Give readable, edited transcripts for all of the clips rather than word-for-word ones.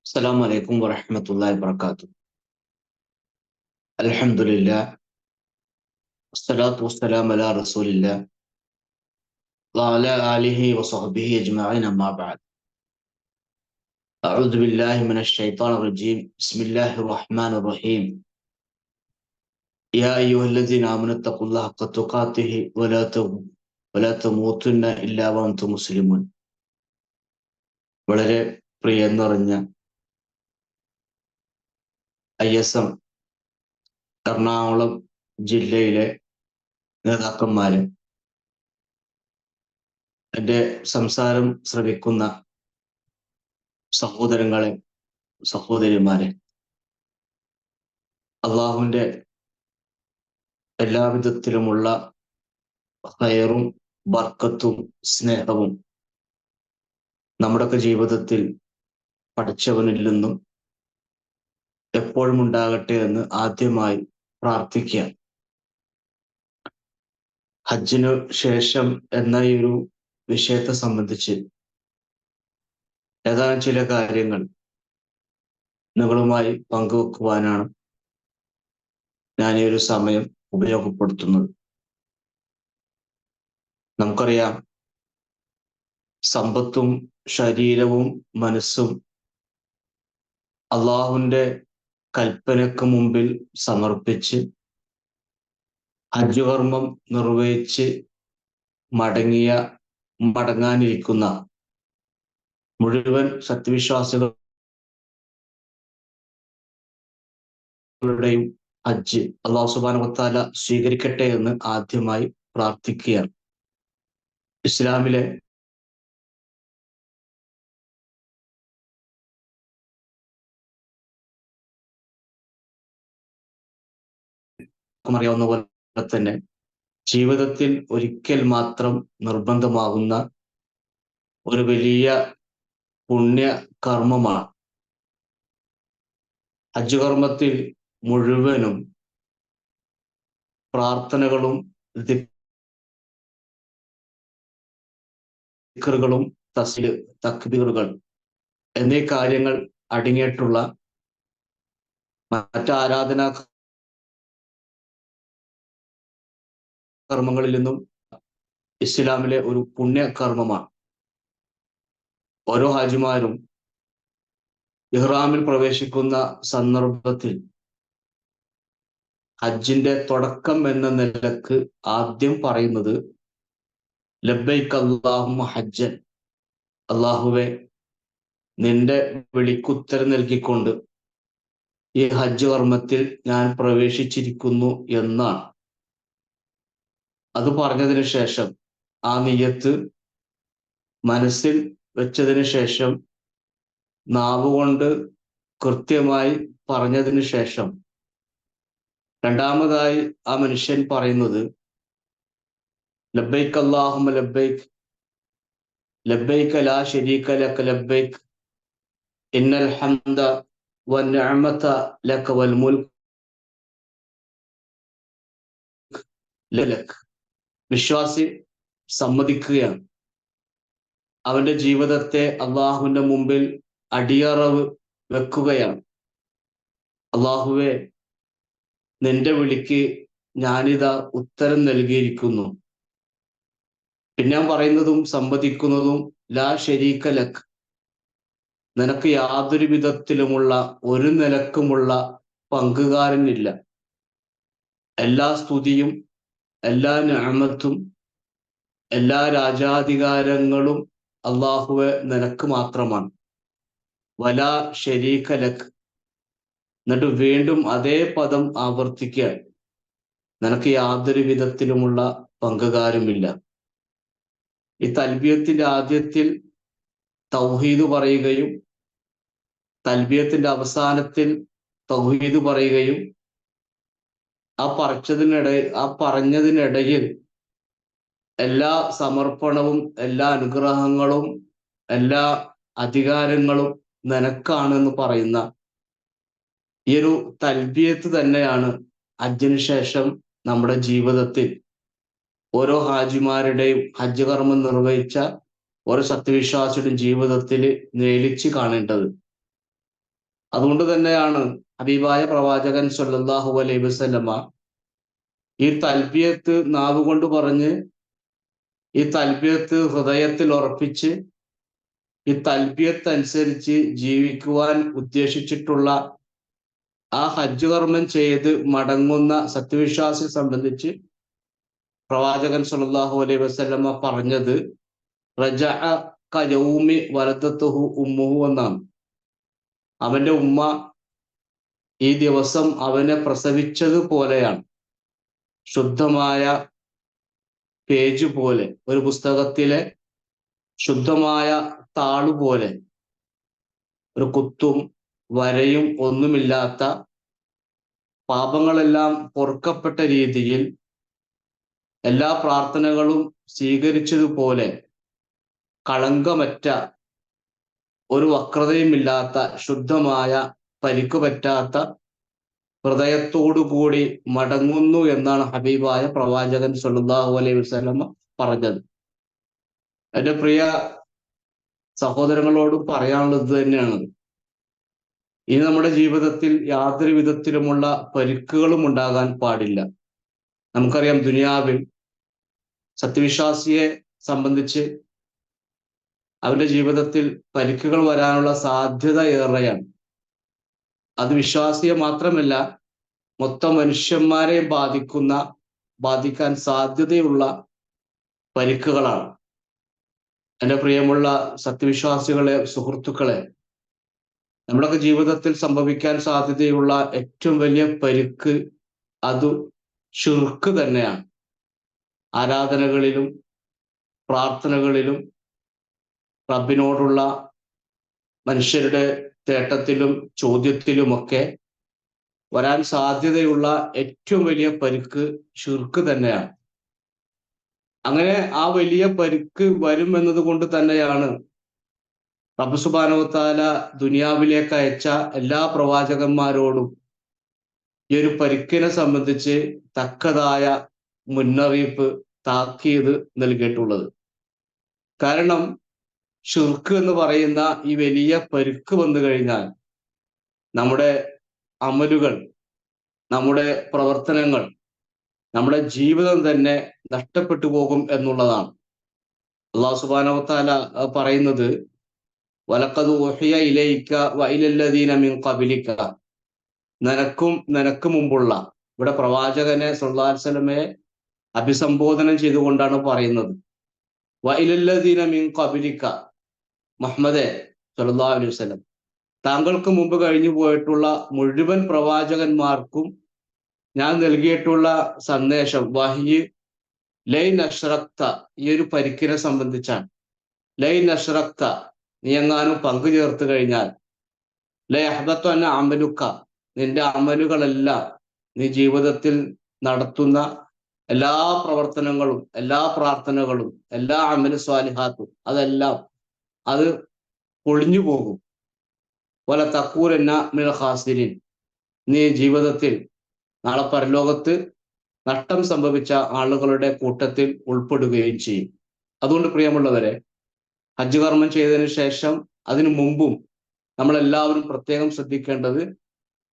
السلام عليكم ورحمة الله وبركاته. الحمد لله والصلاة والسلام على رسول الله وعلى آله وصحبه أجمعين أما بعد. أعوذ بالله من الشيطان الرجيم. بسم الله الرحمن الرحيم. يا أيها الذين آمنوا اتقوا الله حق تقاته ولا تموتن إلا وأنتم مسلمون. വളരെ പ്രിയം നിറഞ്ഞ ISM എറണാകുളം ജില്ലയിലെ നേതാക്കന്മാരെ, എൻ്റെ സംസാരം ശ്രവിക്കുന്ന സഹോദരങ്ങളെ, സഹോദരിമാരെ, അള്ളാഹുവിൻ്റെ എല്ലാവിധത്തിലുമുള്ള ഖൈറും ബർക്കത്തും സ്നേഹവും നമ്മുടെയൊക്കെ ജീവിതത്തിൽ പഠിച്ചവനിൽ നിന്നും എപ്പോഴും ഉണ്ടാകട്ടെ എന്ന് ആദ്യമായി പ്രാർത്ഥിക്കുക. ഹജ്ജിനു ശേഷം എന്ന ഈ ഒരു വിഷയത്തെ സംബന്ധിച്ച് ഏതാനും ചില കാര്യങ്ങൾ നിങ്ങളുമായി പങ്കുവെക്കുവാനാണ് ഞാൻ ഈ ഒരു സമയം ഉപയോഗപ്പെടുത്തുന്നത്. നമുക്കറിയാം, സമ്പത്തും ശരീരവും മനസ്സും അള്ളാഹുവിൻ്റെ കൽപ്പനയ്ക്ക് മുമ്പിൽ സമർപ്പിച്ച് ഹജ്ജ് കർമ്മം നിർവഹിച്ച് മടങ്ങാനിരിക്കുന്ന മുഴുവൻ സത്യവിശ്വാസികളുടെയും ഹജ്ജ് അള്ളാഹു സുബ്ഹാനഹു വ തആല സ്വീകരിക്കട്ടെ എന്ന് ആദ്യമായി പ്രാർത്ഥിക്കുകയാണ്. ഇസ്ലാമിലെ അറിയാവുന്ന പോലെ തന്നെ ജീവിതത്തിൽ ഒരിക്കൽ മാത്രം നിർബന്ധമാകുന്ന ഒരു വലിയ പുണ്യ കർമ്മമാണ് ഹജ്ജ് കർമ്മത്തിൽ മുഴുവനും പ്രാർത്ഥനകളും ദിക്റുകളും തക്ബീറുകൾ എന്നീ കാര്യങ്ങൾ അടങ്ങിയിട്ടുള്ള മറ്റ് ആരാധനാ കർമ്മങ്ങളിൽ നിന്നും ഇസ്ലാമിലെ ഒരു പുണ്യകർമ്മമാണ്. ഓരോ ഹാജിമാരും ഇഹ്റാമിൽ പ്രവേശിക്കുന്ന സന്ദർഭത്തിൽ ഹജ്ജിന്റെ തുടക്കം എന്ന നിലക്ക് ആദ്യം പറയുന്നത് ലബ്ബൈക അല്ലാഹുമ്മ ഹജ്ജൻ, അള്ളാഹുവെ നിന്റെ വിളിക്കുത്തരം നൽകിക്കൊണ്ട് ഈ ഹജ്ജ് കർമ്മത്തിൽ ഞാൻ പ്രവേശിച്ചിരിക്കുന്നു എന്നാണ്. അത് പറഞ്ഞതിന് ശേഷം ആ നിയ്യത്ത് മനസ്സിൽ വെച്ചതിന് ശേഷം നാവുകൊണ്ട് കൃത്യമായി പറഞ്ഞതിന് ശേഷം രണ്ടാമതായി ആ മനുഷ്യൻ പറയുന്നത് ലബ്ബൈക അല്ലാഹുമ്മ ലബ്ബൈക് ലബ്ബൈക ലാ ശരീക ലക ലബ്ബൈക് ഇന്നൽ ഹംദ വന്നിഅമത ലക വൽ മുൽക് ലക. വിശ്വാസി സമ്മതിക്കുകയാണ്, അവന്റെ ജീവിതത്തെ അള്ളാഹുവിന്റെ മുമ്പിൽ അടിയറവ് വെക്കുകയാണ്. അള്ളാഹുവെ നിന്റെ വിളിക്ക് ഞാനിതാ ഉത്തരം നൽകിയിരിക്കുന്നു. പിന്നെ പറയുന്നതും സമ്മതിക്കുന്നതും ലാ ശരീക ലക്, നിനക്ക് യാതൊരു വിധത്തിലുമുള്ള ഒരു നിലക്കുമുള്ള പങ്കുകാരനില്ല. എല്ലാ സ്തുതിയും എല്ലാ നിഅമത്തും എല്ലാ രാജാധികാരങ്ങളും അള്ളാഹുവെ നിനക്ക് മാത്രമാണ്. വലാ ശരീക ലക്, എന്നിട്ട് വീണ്ടും അതേ പദം ആവർത്തിക്കുക, നിനക്ക് യാതൊരു വിധത്തിലുമുള്ള പങ്കുകാരുമില്ല. ഈ തൽബിയത്തിന്റെ ആദ്യത്തിൽ തൗഹീദ് പറയുകയും തൽബിയത്തിന്റെ അവസാനത്തിൽ തൗഹീദ് പറയുകയും ആ പറഞ്ഞതിനിടയിൽ എല്ലാ സമർപ്പണവും എല്ലാ അനുഗ്രഹങ്ങളും എല്ലാ അധികാരങ്ങളും നിനക്കാണെന്ന് പറയുന്ന ഈ ഒരു തൽബിയത്ത് തന്നെയാണ് ഹജ്ജിന് ശേഷം നമ്മുടെ ജീവിതത്തിൽ ഓരോ ഹാജിമാരുടെയും ഹജ്ജ് കർമ്മം നിർവഹിച്ച ഓരോ സത്യവിശ്വാസിയുടെയും ജീവിതത്തിൽ നേലിച്ച് കാണേണ്ടത്. അതുകൊണ്ട് തന്നെയാണ് ഹബീബായ പ്രവാചകൻ സ്വല്ലല്ലാഹു അലൈഹി വസല്ലമ ഈ തൽബിയത്ത് നാവുകൊണ്ട് പറഞ്ഞ്, ഈ തൽബിയത്ത് ഹൃദയത്തിൽ ഉറപ്പിച്ച്, ഈ തൽബിയത്ത് അനുസരിച്ച് ജീവിക്കുവാൻ ഉദ്ദേശിച്ചിട്ടുള്ള ആ ഹജ്ജ് കർമ്മം ചെയ്ത് മടങ്ങുന്ന സത്യവിശ്വാസിയെ സംബന്ധിച്ച് പ്രവാചകൻ സ്വല്ലല്ലാഹു അലൈഹി വസല്ലമ പറഞ്ഞത് റജഅ കയൗമി വലദത്തുഹു ഉമ്മുഹു എന്നാണ്. അവന്റെ ഉമ്മ ഈ ദിവസം അവനെ പ്രസവിച്ചത് പോലെയാണ്. ശുദ്ധമായ പേജ് പോലെ, ഒരു പുസ്തകത്തിലെ ശുദ്ധമായ താളുപോലെ, ഒരു കുത്തും വരയും ഒന്നുമില്ലാത്ത, പാപങ്ങളെല്ലാം പൊറുക്കപ്പെട്ട രീതിയിൽ എല്ലാ പ്രാർത്ഥനകളും സ്വീകരിച്ചതുപോലെ കളങ്കമറ്റ, ഒരു വക്രതയുമില്ലാത്ത, ശുദ്ധമായ, പരിക്ക് പറ്റാത്ത ഹൃദയത്തോടുകൂടി മടങ്ങുന്നു എന്നാണ് ഹബീബായ പ്രവാചകൻ സ്വല്ലല്ലാഹു അലൈഹി വസല്ലമ പറഞ്ഞത്. എൻ്റെ പ്രിയ സഹോദരങ്ങളോടും പറയാനുള്ളത് തന്നെയാണ്. ഇനി നമ്മുടെ ജീവിതത്തിൽ യാതൊരു വിധത്തിലുമുള്ള പരിക്കുകളും ഉണ്ടാകാൻ പാടില്ല. നമുക്കറിയാം, ദുനിയാവിൽ സത്യവിശ്വാസിയെ സംബന്ധിച്ച് അവന്റെ ജീവിതത്തിൽ പരിക്കുകൾ വരാനുള്ള സാധ്യത ഏറെയാണ്. അത് വിശ്വാസിയെ മാത്രമല്ല, മൊത്തം മനുഷ്യന്മാരെ ബാധിക്കാൻ സാധ്യതയുള്ള പരിക്കുകളാണ്. എൻ്റെ പ്രിയമുള്ള സത്യവിശ്വാസികളെ, സുഹൃത്തുക്കളെ, നമ്മുടെയൊക്കെ ജീവിതത്തിൽ സംഭവിക്കാൻ സാധ്യതയുള്ള ഏറ്റവും വലിയ പരിക്ക് അത് ശിർക്ക് തന്നെയാണ്. ആരാധനകളിലും പ്രാർത്ഥനകളിലും റബ്ബിനോടുള്ള മനുഷ്യരുടെ തേട്ടത്തിലും ചോദ്യത്തിലുമൊക്കെ വരാൻ സാധ്യതയുള്ള ഏറ്റവും വലിയ പരിക്ക് ശിർക്ക് തന്നെയാണ്. അങ്ങനെ ആ വലിയ പരിക്ക് വരും എന്നതുകൊണ്ട് തന്നെയാണ് റബ്ബ് സുബ്ഹാനഹു വ തആല ദുനിയാവിലേക്ക് അയച്ച എല്ലാ പ്രവാചകന്മാരോടും ഈ ഒരു പരിക്കിനെ സംബന്ധിച്ച് തക്കതായ മുന്നറിയിപ്പ്, താക്കീത് നൽകിയിട്ടുള്ളത്. കാരണം ശിർക്ക് എന്ന് പറയുന്ന ഈ വലിയ പരിക്ക് വന്നു കഴിഞ്ഞാൽ നമ്മുടെ അമലുകൾ, നമ്മുടെ പ്രവർത്തനങ്ങൾ, നമ്മുടെ ജീവിതം തന്നെ നഷ്ടപ്പെട്ടു പോകും എന്നുള്ളതാണ്. അല്ലാഹു സുബ്ഹാനഹു വ തആല പറയുന്നത് വലഖദ് ഉഹിയ ഇലൈക വഇലല്ലദീന മിൻ ഖബലിക, നിനക്ക് മുമ്പുള്ള, ഇവിടെ പ്രവാചകനെ സ്വല്ലല്ലാഹു അലൈഹി വസല്ലമയെ അഭിസംബോധന ചെയ്തുകൊണ്ടാണ് പറയുന്നത്. വഇലല്ലദീന മിൻ ഖബലിക, മുഹമ്മദേ സ്വല്ലല്ലാഹു അലൈഹി വസല്ലം, താങ്കൾക്ക് മുമ്പ് കഴിഞ്ഞു പോയിട്ടുള്ള മുഴുവൻ പ്രവാചകന്മാർക്കും ഞാൻ നൽകിയിട്ടുള്ള സന്ദേശം, വഹ്യ്, ലൈൻ അശ്റക്ത, ഈ ഒരു പരിക്കിനെ സംബന്ധിച്ചാണ്. ലൈൻ അശ്റക്ത, നീ എങ്ങാനും പങ്കു ചേർത്ത് കഴിഞ്ഞാൽ, ലയഹ്ബത്വന്ന അമലുക്ക, നിന്റെ അമലുകളെല്ലാം, നീ ജീവിതത്തിൽ നടത്തുന്ന എല്ലാ പ്രവർത്തനങ്ങളും, എല്ലാ പ്രാർത്ഥനകളും, എല്ലാ അമലു സ്വാലിഹാത്തും, അതെല്ലാം അത് പൊളിഞ്ഞു പോകും. വല തക്കൂരന്ന മിനൽ ഖാസിരീൻ, നീ ജീവിതത്തിൽ നാളെ പരലോകത്ത് നഷ്ടം സംഭവിച്ച ആളുകളുടെ കൂട്ടത്തിൽ ഉൾപ്പെടുകയും ചെയ്യും. അതുകൊണ്ട് പ്രിയമുള്ളവരെ, ഹജ്ജ് കർമ്മം ചെയ്തതിനു ശേഷം അതിനു മുമ്പും നമ്മളെല്ലാവരും പ്രത്യേകം ശ്രദ്ധിക്കേണ്ടത്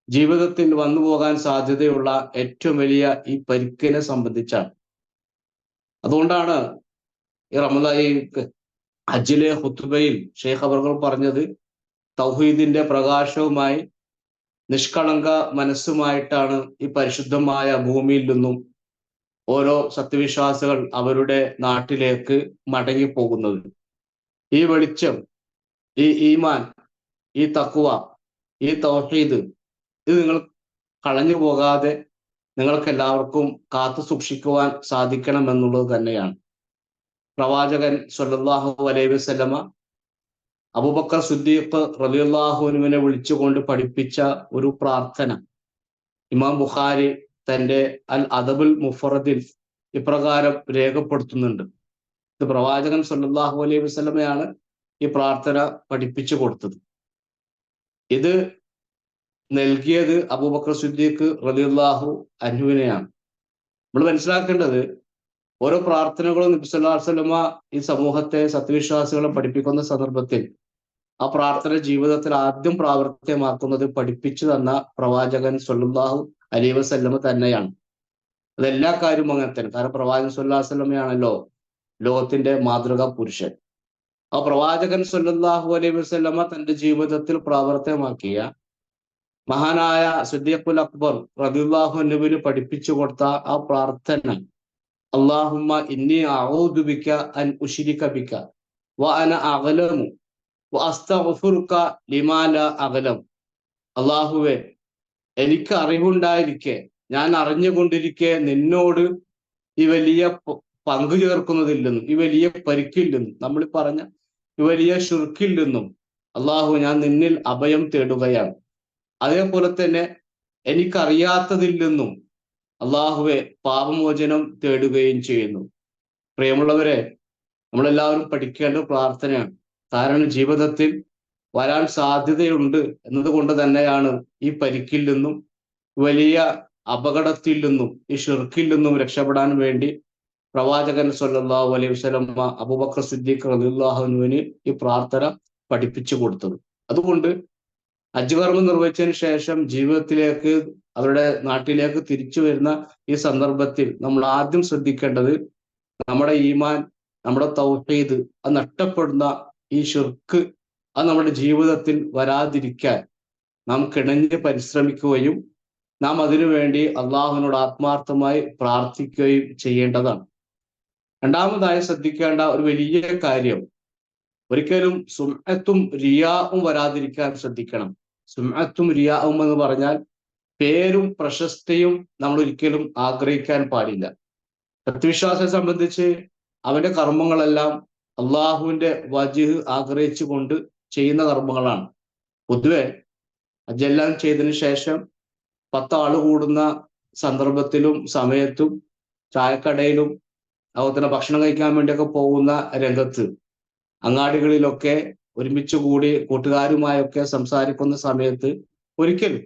ജീവിതത്തിൽ വന്നു പോകാൻ സാധ്യതയുള്ള ഏറ്റവും വലിയ ഈ പരിക്കിനെ സംബന്ധിച്ചാണ്. അതുകൊണ്ടാണ് ഈ ഈ ഹജ്ജിലെ ഖുത്ബയിൽ ഷെയ്ഖ് അവർകൾ പറഞ്ഞത്, തൗഹീദിന്റെ പ്രകാശവുമായി നിഷ്കളങ്ക മനസ്സുമായിട്ടാണ് ഈ പരിശുദ്ധമായ ഭൂമിയിൽ നിന്നും ഓരോ സത്യവിശ്വാസികൾ അവരുടെ നാട്ടിലേക്ക് മടങ്ങിപ്പോകുന്നത്. ഈ വെളിച്ചം, ഈ ഈമാൻ, ഈ തഖ്വ, ഈ തൗഹീദ്, ഇത് നിങ്ങൾ കളഞ്ഞു പോകാതെ നിങ്ങൾക്ക് എല്ലാവർക്കും കാത്തു സൂക്ഷിക്കുവാൻ സാധിക്കണം എന്നുള്ളത് തന്നെയാണ്. പ്രവാചകൻ സ്വല്ലല്ലാഹു അലൈഹി വസല്ലമ അബൂബക്കർ സിദ്ദീഖ് റളിയല്ലാഹു അൻഹുവിനെ വിളിച്ചുകൊണ്ട് പഠിപ്പിച്ച ഒരു പ്രാർത്ഥന ഇമാം ബുഖാരി തന്റെ അൽ അദബുൽ മുഫറദിൽ ഇപ്രകാരം രേഖപ്പെടുത്തുന്നുണ്ട്. ഇത് പ്രവാചകൻ സ്വല്ലല്ലാഹു അലൈഹി വസല്ലമയാണ് ഈ പ്രാർത്ഥന പഠിപ്പിച്ചു കൊടുത്തത്. ഇത് നൽകിയത് അബൂബക്കർ സിദ്ദീഖ് റളിയല്ലാഹു അൻഹുവിനെയാണ്. നമ്മൾ മനസ്സിലാക്കേണ്ടത്, ഓരോ പ്രാർത്ഥനകളും നബി സല്ലല്ലാഹു അലൈഹി വസല്ലമ ഈ സമൂഹത്തെ, സത്യവിശ്വാസികളെ പഠിപ്പിക്കുന്ന സന്ദർഭത്തിൽ ആ പ്രാർത്ഥന ജീവിതത്തിൽ ആദ്യം പ്രാവർത്തികമാക്കുന്നത് പഠിപ്പിച്ചു തന്ന പ്രവാചകൻ സ്വല്ലല്ലാഹു അലൈഹി വസല്ലമ തന്നെയാണ്. അതെല്ലാ കാര്യവും അങ്ങനെ തന്നെ. കാരണം പ്രവാചകൻ സ്വല്ലല്ലാഹു അലൈഹി വസല്ലമയാണല്ലോ ലോകത്തിന്റെ മാതൃകാ പുരുഷൻ. ആ പ്രവാചകൻ സ്വല്ലല്ലാഹു അലൈഹി വസല്ലമ തന്റെ ജീവിതത്തിൽ പ്രാവർത്തികമാക്കിയ മഹാനായ സിദ്ദീഖുൽ അക്ബർ റളിയല്ലാഹു അൻഹുവിന് പഠിപ്പിച്ചു കൊടുത്ത ആ പ്രാർത്ഥന, അല്ലാഹുമ്മ ഇന്നി അഊദു ബിക അൻ ഉശ്രിക ബിക വ അന അഅലമു വ അസ്തഗ്ഫിറുക ലിമാ ലാ അഅലം. അല്ലാഹുവേ, എനിക്ക് അറിവുണ്ടായിരിക്കെ, ഞാൻ അറിഞ്ഞുകൊണ്ടിരിക്കെ നിന്നോട് ഈ വലിയ പങ്കു ചേർക്കുന്നതിൽ നിന്നും, ഈ വലിയ പരിക്കിൽ നിന്നും, നമ്മൾ പറഞ്ഞ ഈ വലിയ ശിർക്കിൽ നിന്നും അല്ലാഹു ഞാൻ നിന്നിൽ അഭയം തേടുകയാണ്. അതേപോലെ തന്നെ എനിക്കറിയാത്തതിൽ നിന്നും അല്ലാഹുവെ പാപമോചനം തേടുകയും ചെയ്യുന്നു. പ്രിയമുള്ളവരെ, നമ്മളെല്ലാവരും പഠിക്കേണ്ട പ്രാർത്ഥനയാണ്. കാരണം ജീവിതത്തിൽ വരാൻ സാധ്യതയുണ്ട് എന്നതുകൊണ്ട് തന്നെയാണ് ഈ പരിക്കിൽ നിന്നും, വലിയ അപകടത്തിൽ നിന്നും, ഈ ഷിർക്കിൽ നിന്നും രക്ഷപ്പെടാൻ വേണ്ടി പ്രവാചകൻ സ്വല്ലല്ലാഹു അലൈഹി വസല്ലം അബൂബക്കർ സിദ്ദീഖ് റളിയല്ലാഹു അൻഹുവിന് ഈ പ്രാർത്ഥന പഠിപ്പിച്ചു കൊടുത്തത്. അതുകൊണ്ട് ഹജ്ജ് കർമ്മം നിർവഹിച്ചതിന് ശേഷം ജീവിതത്തിലേക്ക്, അവരുടെ നാട്ടിലേക്ക് തിരിച്ചു വരുന്ന ഈ സന്ദർഭത്തിൽ നമ്മൾ ആദ്യം ശ്രദ്ധിക്കേണ്ടത് നമ്മുടെ ഈമാൻ, നമ്മുടെ തൗഹീദ് അത് നഷ്ടപ്പെടുന്ന ഈ ഷിർക്ക് അത് നമ്മുടെ ജീവിതത്തിൽ വരാതിരിക്കാൻ നാം കിണഞ്ഞ് പരിശ്രമിക്കുകയും നാം അതിനുവേണ്ടി അള്ളാഹുവിനോട് ആത്മാർത്ഥമായി പ്രാർത്ഥിക്കുകയും ചെയ്യേണ്ടതാണ്. രണ്ടാമതായി ശ്രദ്ധിക്കേണ്ട ഒരു വലിയ കാര്യം, ഒരിക്കലും സുംഅത്തും റിയാഉം വരാതിരിക്കാൻ ശ്രദ്ധിക്കണം. സുംഅത്തും റിയാഉം എന്ന് പറഞ്ഞാൽ പേരും പ്രശസ്തിയും നമ്മൾ ഒരിക്കലും ആഗ്രഹിക്കാൻ പാടില്ല. സത്യവിശ്വാസിയെ സംബന്ധിച്ച് അവന്റെ കർമ്മങ്ങളെല്ലാം അള്ളാഹുവിന്റെ വജ്ഹ് ആഗ്രഹിച്ചുകൊണ്ട് ചെയ്യുന്ന കർമ്മങ്ങളാണ്. പൊതുവെ ഹജ്ജെല്ലാം ചെയ്തതിനു ശേഷം 10 ആള് കൂടുന്ന സന്ദർഭത്തിലും സമയത്തും ചായക്കടയിലും അതുപോലെ തന്നെ ഭക്ഷണം കഴിക്കാൻ വേണ്ടിയൊക്കെ പോകുന്ന രംഗത്ത്, അങ്ങാടികളിലൊക്കെ ഒരുമിച്ച് കൂടി കൂട്ടുകാരുമായൊക്കെ സംസാരിക്കുന്ന സമയത്ത് ഒരിക്കലും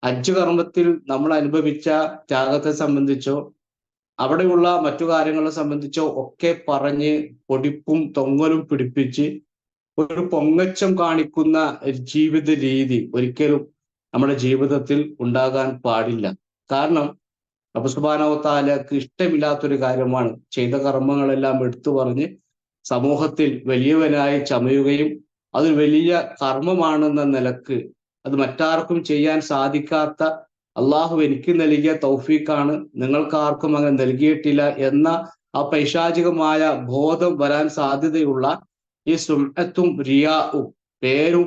ഹജ്ജ് കർമ്മത്തിൽ നമ്മൾ അനുഭവിച്ച ത്യാഗത്തെ സംബന്ധിച്ചോ അവിടെയുള്ള മറ്റു കാര്യങ്ങളെ സംബന്ധിച്ചോ ഒക്കെ പറഞ്ഞ് പൊടിപ്പും തൊങ്ങലും പിടിപ്പിച്ച് ഒരു പൊങ്ങച്ചം കാണിക്കുന്ന ജീവിത രീതി ഒരിക്കലും നമ്മുടെ ജീവിതത്തിൽ ഉണ്ടാകാൻ പാടില്ല. കാരണം റബ്ബ് സുബ്ഹാനഹു വ തആലക്ക് ഇഷ്ടമില്ലാത്തൊരു കാര്യമാണ് ചെയ്ത കർമ്മങ്ങളെല്ലാം എടുത്തു പറഞ്ഞ് സമൂഹത്തിൽ വലിയവനായി ചമയുകയും അത് വലിയ കർമ്മമാണെന്ന നിലക്ക് അത് മറ്റാർക്കും ചെയ്യാൻ സാധിക്കാത്ത, അള്ളാഹു എനിക്ക് നൽകിയ തൗഫീഖാണ്, നിങ്ങൾക്കാർക്കും അങ്ങനെ നൽകിയിട്ടില്ല എന്ന ആ പൈശാചികമായ ബോധം വരാൻ സാധ്യതയുള്ള ഈ സുംഅത്തും റിയാഉം, പേരും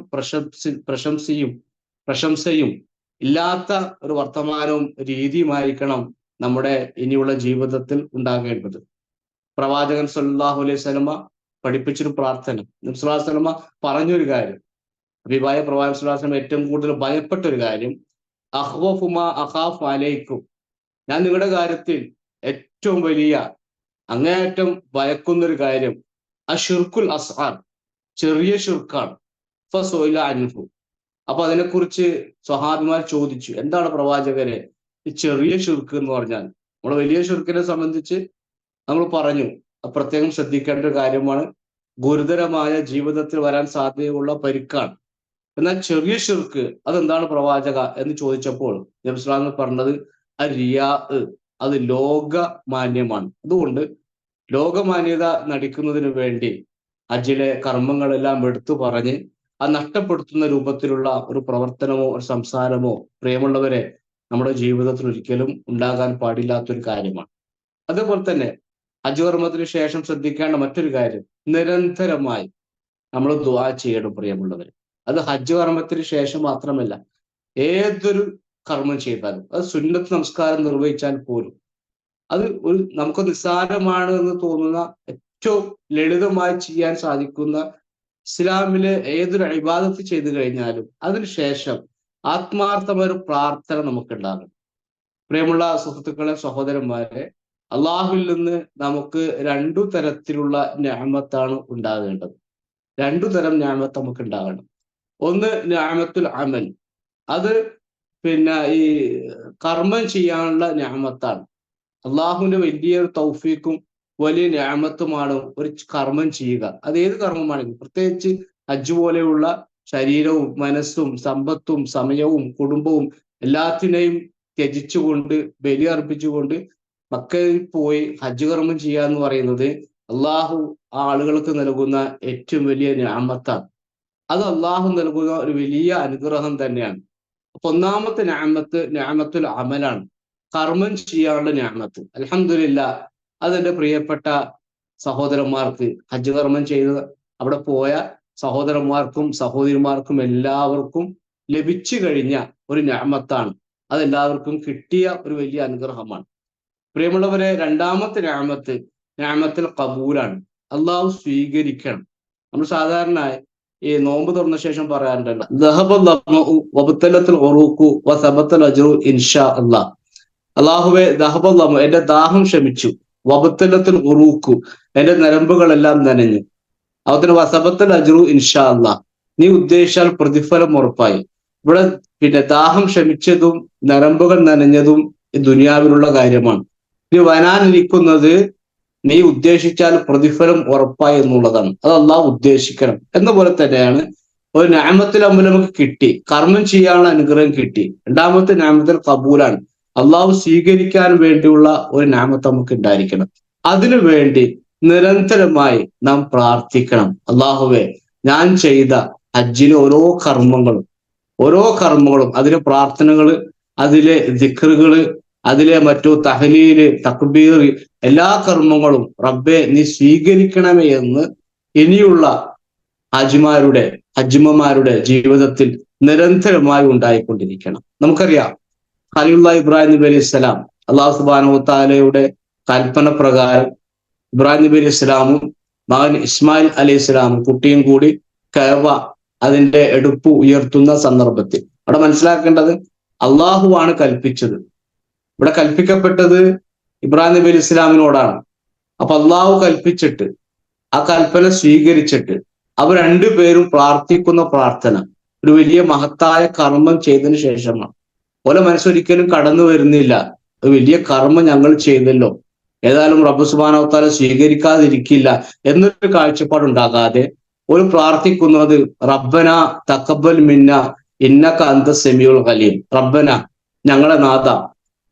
പ്രശംസയും ഇല്ലാത്ത ഒരു വർത്തമാനവും രീതിയുമായിരിക്കണം നമ്മുടെ ഇനിയുള്ള ജീവിതത്തിൽ ഉണ്ടാകേണ്ടത്. പ്രവാചകൻ സല്ലല്ലാഹു അലൈഹി വസല്ലമ പഠിപ്പിച്ചൊരു പ്രാർത്ഥന, നബി സല്ലല്ലാഹു അലൈഹി വസല്ലമ പറഞ്ഞൊരു കാര്യം, ഹബീബായ പ്രവാചകൻ സല്ലല്ലാഹു അലൈഹി വസല്ലമ ഏറ്റവും കൂടുതൽ ഭയപ്പെട്ട ഒരു കാര്യം, അഖ്വഫു മാ അഖാഫു അലൈക്കും, ഞാൻ നിങ്ങളുടെ കാര്യത്തിൽ ഏറ്റവും വലിയ അങ്ങേയറ്റം ഭയക്കുന്നൊരു കാര്യം അശ്ശിർക്കുൽ അസ്ഗർ, ചെറിയ ഷിർക്കാണ്. ഫസുഇല അൻഹു, അപ്പൊ അതിനെക്കുറിച്ച് സ്വഹാബിമാർ ചോദിച്ചു, എന്താണ് പ്രവാചകരെ ഈ ചെറിയ ഷിർക്ക് എന്ന് പറഞ്ഞാൽ? നമ്മൾ വലിയ ഷിർക്കിനെ സംബന്ധിച്ച് നമ്മൾ പറഞ്ഞു, പ്രത്യേകം ശ്രദ്ധിക്കേണ്ട ഒരു കാര്യമാണ്, ഗുരുതരമായ ജീവിതത്തിൽ വരാൻ സാധ്യതയുള്ള പരിക്കാണ്. എന്നാൽ ചെറിയ ഷിർക്ക് അതെന്താണ് പ്രവാചക എന്ന് ചോദിച്ചപ്പോൾ നബി സ്വല്ലല്ലാഹു അലൈഹി വസല്ലം പറഞ്ഞത് റിയാ, അത് ലോകമാന്യമാണ്. അതുകൊണ്ട് ലോകമാന്യത നടിക്കുന്നതിന് വേണ്ടി ഹജ്ജിലെ കർമ്മങ്ങളെല്ലാം എടുത്തു പറഞ്ഞ് അത് നഷ്ടപ്പെടുത്തുന്ന രൂപത്തിലുള്ള ഒരു പ്രവർത്തനമോ ഒരു സംസാരമോ പ്രിയമുള്ളവരെ നമ്മുടെ ജീവിതത്തിൽ ഒരിക്കലും ഉണ്ടാകാൻ പാടില്ലാത്തൊരു കാര്യമാണ്. അതുപോലെ തന്നെ ഹജ്ജ് കർമ്മത്തിന് ശേഷം ശ്രദ്ധിക്കേണ്ട മറ്റൊരു കാര്യം, നിരന്തരമായി നമ്മൾ ദുആ ചെയ്യണം പ്രിയമുള്ളവരെ. അത് ഹജ്ജ് കർമ്മത്തിന് ശേഷം മാത്രമല്ല, ഏതൊരു കർമ്മം ചെയ്താലും, അത് സുന്നത്ത് നമസ്കാരം നിർവഹിച്ചാൽ പോലും, അത് നമുക്ക് നിസ്സാരമാണ് എന്ന് തോന്നുന്ന ഏറ്റവും ലളിതമായി ചെയ്യാൻ സാധിക്കുന്ന ഇസ്ലാമിലെ ഏതൊരു ഇബാദത്ത് ചെയ്തു കഴിഞ്ഞാലും അതിനുശേഷം ആത്മാർത്ഥമായ ഒരു പ്രാർത്ഥന നമുക്കുണ്ടാകണം. പ്രിയമുള്ള സുഹൃത്തുക്കളെ, സഹോദരന്മാരെ, അള്ളാഹുവിൽ നിന്ന് നമുക്ക് 2 തരത്തിലുള്ള നിഅമത്താണ് ഉണ്ടാകേണ്ടത്. 2 തരം നിഅമത്ത് നമുക്ക് ഉണ്ടാകണം. ഒന്ന് നിഅമത്തുൽ അമൽ, അത് ഈ കർമ്മം ചെയ്യാനുള്ള നിഅമത്താണ്. അള്ളാഹുവിന്റെ വലിയൊരു തൗഫീഖും വലിയ നിഅമത്തുമാണ് ഒരു കർമ്മം ചെയ്യുക. അത് ഏത് കർമ്മമാണെങ്കിലും, പ്രത്യേകിച്ച് ഹജ്ജ് പോലെയുള്ള ശരീരവും മനസ്സും സമ്പത്തും സമയവും കുടുംബവും എല്ലാത്തിനെയും ത്യജിച്ചുകൊണ്ട് ബലിയർപ്പിച്ചുകൊണ്ട് മക്കയിൽ പോയി ഹജ്ജ് കർമ്മം ചെയ്യുക എന്ന് പറയുന്നത് അള്ളാഹു ആ ആളുകൾക്ക് നൽകുന്ന ഏറ്റവും വലിയ നിഅമത്താണ്. അത് അള്ളാഹു നൽകുന്ന ഒരു വലിയ അനുഗ്രഹം തന്നെയാണ്. അപ്പൊ ഒന്നാമത്തെ നിഅമത്തുൽ അമലാണ്, കർമ്മം ചെയ്യാനുള്ള നിഅമത്ത്. അൽഹംദുലില്ലാ, അതെന്റെ പ്രിയപ്പെട്ട സഹോദരന്മാർക്ക്, ഹജ്ജ് കർമ്മം ചെയ്ത് അവിടെ പോയ സഹോദരന്മാർക്കും സഹോദരിമാർക്കും എല്ലാവർക്കും ലഭിച്ചു കഴിഞ്ഞ ഒരു നിഅമത്താണ്. അതെല്ലാവർക്കും കിട്ടിയ ഒരു വലിയ അനുഗ്രഹമാണ്. പ്രിയമുള്ളവരെ, രണ്ടാമത്തെ നിഅമത്തുൽ ഖബൂലാണ്. അള്ളാഹു സ്വീകരിക്കണം. നമ്മൾ സാധാരണ ഈ നോമ്പ് തുറന്ന ശേഷം പറയാറുണ്ടല്ലോ, ഇൻഷാ അല്ലാഹ്. അള്ളാഹുവെ ദഹബല്ലമു, എന്റെ ദാഹം ശമിച്ചു, വബത്തലത്തുൽ ഉറൂഖു, എന്റെ നരമ്പുകളെല്ലാം നനഞ്ഞു, അതുപോലെ വസബത്തൽ അജ്റു ഇൻഷാ അല്ലാഹ്, നീ ഉദ്ദേശിച്ചാൽ പ്രതിഫലം ഉറപ്പായി. ഇവിടെ പിന്നെ ദാഹം ശമിച്ചതും നരമ്പുകൾ നനഞ്ഞതും ദുനിയാവിലുള്ള കാര്യമാണ്. ഇനി വരാനിരിക്കുന്നത് നീ ഉദ്ദേശിച്ചാൽ പ്രതിഫലം ഉറപ്പായി എന്നുള്ളതാണ്. അത് അള്ളാഹു ഉദ്ദേശിക്കണം. എന്ന പോലെ തന്നെയാണ് ഒരു നിഅമത്തുൽ അമൽ നമുക്ക് കിട്ടി, കർമ്മം ചെയ്യാനുള്ള അനുഗ്രഹം കിട്ടി. രണ്ടാമത്തെ നിഅമത്തുൽ ഖബൂലാണ്, അള്ളാഹു സ്വീകരിക്കാൻ വേണ്ടിയുള്ള ഒരു നിഅമത്ത് നമുക്ക് ഉണ്ടായിരിക്കണം. അതിനു വേണ്ടി നിരന്തരമായി നാം പ്രാർത്ഥിക്കണം. അള്ളാഹുവെ, ഞാൻ ചെയ്ത ഹജ്ജിലെ ഓരോ കർമ്മങ്ങളും അതിലെ പ്രാർത്ഥനകള്, അതിലെ ദിക്റുകള്, അതിലെ മറ്റു തഹ്ലീല്, തക്ബീർ, എല്ലാ കർമ്മങ്ങളും റബ്ബെ നീ സ്വീകരിക്കണമേ എന്ന് ഇനിയുള്ള ഹജ്ജിമാരുടെ ജീവിതത്തിൽ നിരന്തരമായി ഉണ്ടായിക്കൊണ്ടിരിക്കണം. നമുക്കറിയാം, ഖലീലുള്ളാഹി ഇബ്രാഹിം നബി അലൈഹി സ്വലാം, അള്ളാഹു സുബ്ഹാനഹു വ തആലയുടെ കൽപ്പന പ്രകാരം ഇബ്രാഹിം നബി അലൈഹി സ്വലാമും മകൻ ഇസ്മായിൽ അലൈഹി സ്വലാമും കുട്ടിയും കൂടി കഅബ അതിന്റെ എടുപ്പ് ഉയർത്തുന്ന സന്ദർഭത്തിൽ അവിടെ മനസ്സിലാക്കേണ്ടത് അള്ളാഹുവാണ് കൽപ്പിച്ചത്. ഇവിടെ കൽപ്പിക്കപ്പെട്ടത് ഇബ്രാഹിം നബി അലൈഹി ഇസ്ലാമിനോടാണ്. അപ്പൊ അള്ളാഹു കൽപ്പിച്ചിട്ട് ആ കൽപ്പന സ്വീകരിച്ചിട്ട് അവർ രണ്ടുപേരും പ്രാർത്ഥിക്കുന്ന പ്രാർത്ഥന ഒരു വലിയ മഹത്തായ കർമ്മം ചെയ്തതിനു ശേഷമാണ്. ഓരോ മനസ്സൊരിക്കലും കടന്നു വരുന്നില്ല, ഒരു വലിയ കർമ്മം ഞങ്ങൾ ചെയ്തല്ലോ, ഏതായാലും റബ്ബ് സുബ്ഹാനഹു വ തആല സ്വീകരിക്കാതിരിക്കില്ല എന്നൊരു കാഴ്ചപ്പാടുണ്ടാകാതെ ഒരു പ്രാർത്ഥിക്കുന്നത് റബ്ബന തഖബ്ബൽ മിന്ന ഇന്നക അന്ത സമീഉൽ അലീം. റബ്ബന, ഞങ്ങളെ നാഥ,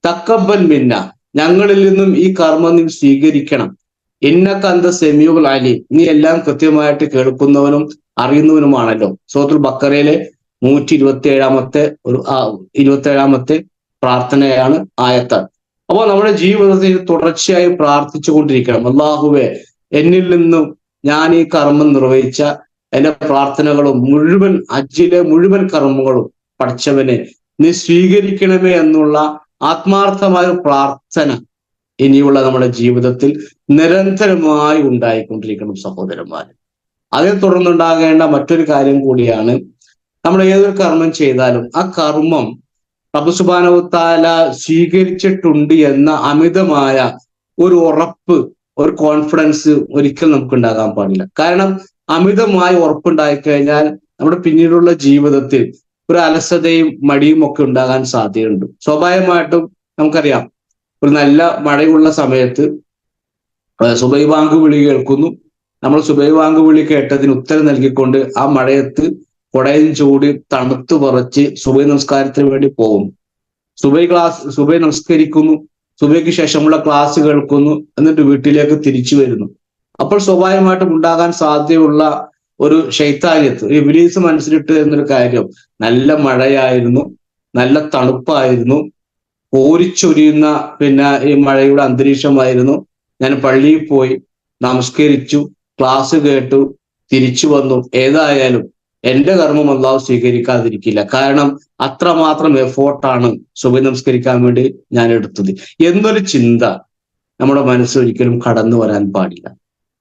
തഖബ്ബൽ മിന്ന, ഞങ്ങളിൽ നിന്നും ഈ കർമ്മം നീ സ്വീകരിക്കണം. ഇന്നക അന്ത സമീഉൽ അലീം, നീ എല്ലാം കൃത്യമായിട്ട് കേൾക്കുന്നവനും അറിയുന്നവനുമാണല്ലോ. സൂറത്തുൽ ബഖറയിലെ 127ാമത്തെ പ്രാർത്ഥനയാണ് ആയത്ത്. അപ്പോൾ നമ്മുടെ ജീവിതത്തിൽ തുടർച്ചയായി പ്രാർത്ഥിച്ചു കൊണ്ടിരിക്കണം. അല്ലാഹുവേ, എന്നിൽ നിന്നും ഞാൻ ഈ കർമ്മം നിർവഹിച്ച എന്റെ പ്രാർത്ഥനകളും ഹജ്ജിലെ മുഴുവൻ കർമ്മങ്ങളും പഠിച്ചവനെ നീ സ്വീകരിക്കണമേ എന്നുള്ള ആത്മാർത്ഥമായ പ്രാർത്ഥന ഇനിയുള്ള നമ്മുടെ ജീവിതത്തിൽ നിരന്തരമായി ഉണ്ടായിക്കൊണ്ടിരിക്കണം സഹോദരന്മാരെ. അതിനെ തുടർന്നുണ്ടാകേണ്ട മറ്റൊരു കാര്യം കൂടിയാണ്, നമ്മൾ ഏതൊരു കർമ്മം ചെയ്താലും ആ കർമ്മം റബ്ബ് സുബ്ഹാനഹു വ തആല സ്വീകരിച്ചിട്ടുണ്ട് എന്ന അമിതമായ ഒരു ഉറപ്പ്, ഒരു കോൺഫിഡൻസ് ഒരിക്കലും നമുക്ക് ഉണ്ടാകാൻ പാടില്ല. കാരണം അമിതമായ ഉറപ്പുണ്ടായിക്കഴിഞ്ഞാൽ നമ്മുടെ പിന്നീടുള്ള ജീവിതത്തിൽ ഒരു അലസതയും മടിയും ഒക്കെ ഉണ്ടാകാൻ സാധ്യതയുണ്ട്. സ്വാഭാവികമായിട്ടും നമുക്കറിയാം, ഒരു നല്ല മഴയുള്ള സമയത്ത് സുബഹി ബാങ്ക് വിളി കേൾക്കുന്നു. നമ്മൾ സുബഹി ബാങ്ക് വിളി കേട്ടതിന് ഉത്തരം നൽകിക്കൊണ്ട് ആ മഴയത്ത് കുടയും ചൂടി തണുത്തു പറച്ച് സുബഹി നമസ്കാരത്തിന് വേണ്ടി പോകും. സുബഹി നമസ്കരിക്കുന്നു, സുബഹിക്ക് ശേഷമുള്ള ക്ലാസ് കേൾക്കുന്നു, എന്നിട്ട് വീട്ടിലേക്ക് തിരിച്ചു വരുന്നു. അപ്പോൾ സ്വാഭാവികമായിട്ടും ഉണ്ടാകാൻ സാധ്യതയുള്ള ഒരു ശൈത്താനിയത്ത്, ഒരു ഇബ്ലീസ് മനസ്സിലിട്ട് എന്നൊരു കാര്യം, നല്ല മഴയായിരുന്നു, നല്ല തണുപ്പായിരുന്നു, കോരിച്ചൊരിയുന്ന ഈ മഴയുടെ അന്തരീക്ഷമായിരുന്നു, ഞാൻ പള്ളിയിൽ പോയി നമസ്കരിച്ചു, ക്ലാസ് കേട്ടു, തിരിച്ചു വന്നു, ഏതായാലും എന്റെ കർമ്മം അല്ലാഹു സ്വീകരിക്കാതിരിക്കില്ല, കാരണം അത്രമാത്രം എഫോർട്ടാണ് സുബഹി നമസ്കരിക്കാൻ വേണ്ടി ഞാൻ എടുത്തത് എന്നൊരു ചിന്ത നമ്മുടെ മനസ്സൊരിക്കലും കടന്നു വരാൻ പാടില്ല.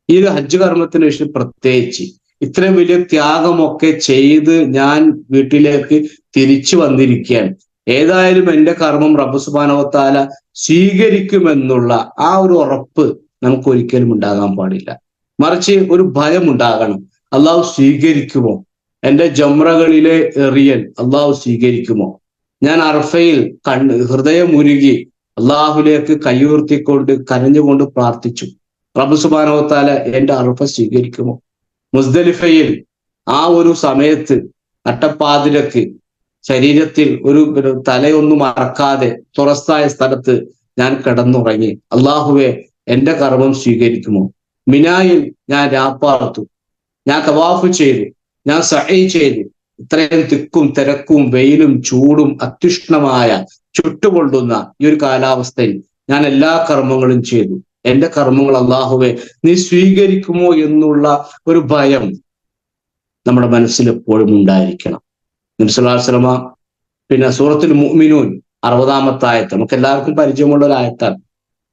ഈ ഒരു ഹജ്ജ് കർമ്മത്തിന് ശേഷം പ്രത്യേകിച്ച് ഇത്രയും വലിയ ത്യാഗമൊക്കെ ചെയ്ത് ഞാൻ വീട്ടിലേക്ക് തിരിച്ചു വന്നിരിക്കുകയാണ്, ഏതായാലും എന്റെ കർമ്മം റബ്ബ് സുബ്ഹാനഹു വ തആല സ്വീകരിക്കുമെന്നുള്ള ആ ഒരു ഉറപ്പ് നമുക്ക് ഒരിക്കലും ഉണ്ടാകാൻ പാടില്ല. മറിച്ച് ഒരു ഭയം ഉണ്ടാകണം, അള്ളാഹു സ്വീകരിക്കുമോ, എന്റെ ജംറകളിലെ എറിയൽ അള്ളാഹു സ്വീകരിക്കുമോ, ഞാൻ അർഫയിൽ ഹൃദയം ഉരുകി അള്ളാഹുലേക്ക് കൈയുയർത്തിക്കൊണ്ട് കരഞ്ഞുകൊണ്ട് പ്രാർത്ഥിച്ചു, റബ്ബ് സുബ്ഹാനഹു വ തആല എന്റെ അർഫ സ്വീകരിക്കുമോ, മുസ്ദലിഫയിൽ ആ ഒരു സമയത്ത് നട്ടപ്പാതിരക്ക് ശരീരത്തിൽ ഒരു തലയൊന്നും മറക്കാതെ തുറസ്സായ സ്ഥലത്ത് ഞാൻ കിടന്നുറങ്ങി. അള്ളാഹുവെ, എന്റെ കർമ്മം സ്വീകരിക്കുമോ? മിനായിൽ ഞാൻ രാപ്പാർത്തു, ഞാൻ തവാഫ് ചെയ്തു, ഞാൻ സഈ ചെയ്തു. ഇത്രയും തിക്കും തിരക്കും വെയിലും ചൂടും അത്യുഷ്ണമായ ചുട്ടുപൊള്ളുന്ന ഈ ഒരു കാലാവസ്ഥയിൽ ഞാൻ എല്ലാ കർമ്മങ്ങളും ചെയ്തു. എന്റെ കർമ്മങ്ങൾ അള്ളാഹുവെ നീ സ്വീകരിക്കുമോ എന്നുള്ള ഒരു ഭയം നമ്മുടെ മനസ്സിൽ എപ്പോഴും ഉണ്ടായിരിക്കണം. നബി സ്വല്ലല്ലാഹു അലൈഹി വസല്ലമ പിന്നെ സൂറത്തുൽ മുഅ്മിനൂൻ 60-ാമത്തെ ആയത്ത് നമുക്ക് എല്ലാവർക്കും പരിചയമുള്ള ഒരു ആയത്താണ്.